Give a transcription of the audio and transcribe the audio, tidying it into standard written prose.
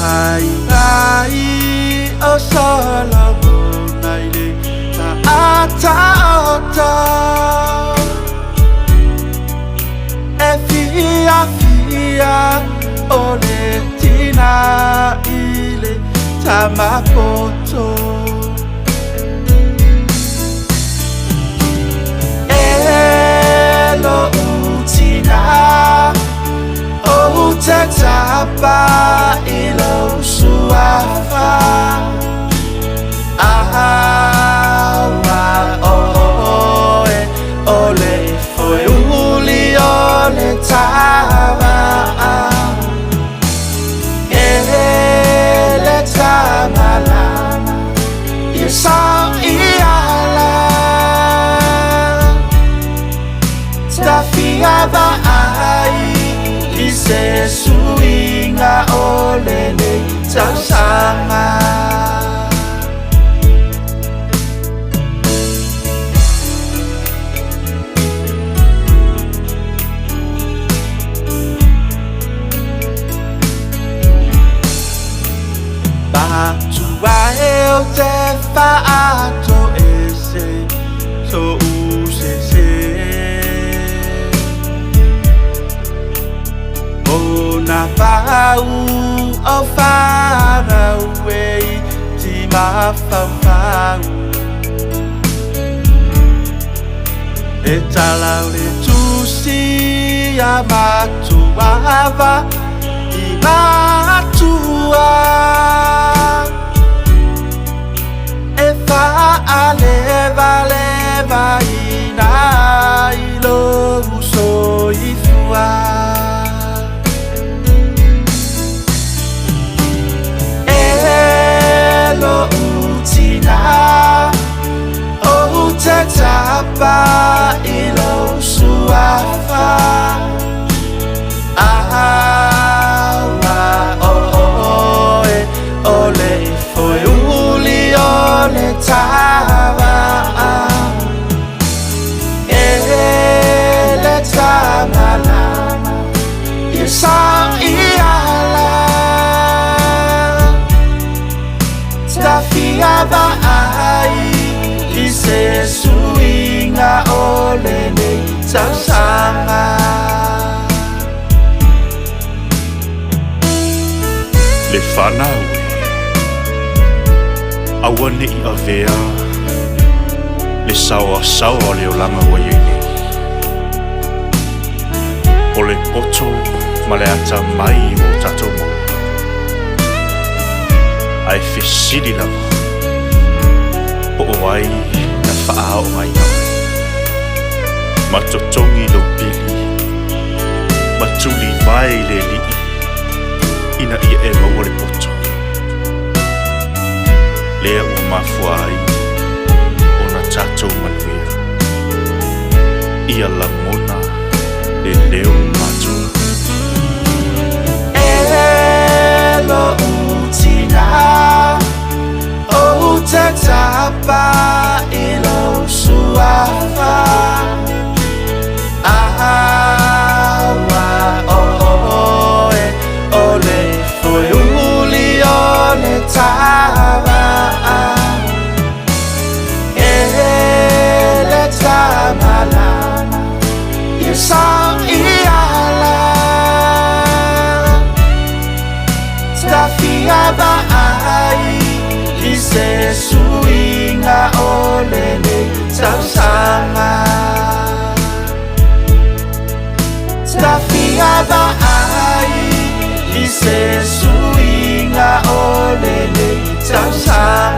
Ai ai o sala monai le ta ata ota e fia fia o le tina ile tamapoto elo utina o te tapa ilo suafa awa oe ole foi uli ole tava ele tamala isa iala stafia ba ai se suinga olele tasanga Batu eu te faato ese so usese na pau o far away ti ma fau e talau le tusi a matuava I matua e fa aleva leva ina ilo so ifua tapa ilo suafa awa oe ole foi uli ole tava ele tamala isa iala stafia ba ai se suinga olele tasanga le whanau awane I avea le sawa sawa le o langa waiene o le poto ma le ata mai o tatou mo ai fesili lava po o ai na whaao mai nau ma totongi lo pili ma tuli mai le li ina ia e maua le poto lea ua mafuai o na tatou manuia ia la mona le leo matua elo utina o te tapa ilo suafa awa oe ole foi uli ole tava ele tamala isa iala stafia ba ai se suinga olele tasanga stafia ba ai se suinga olele tasanga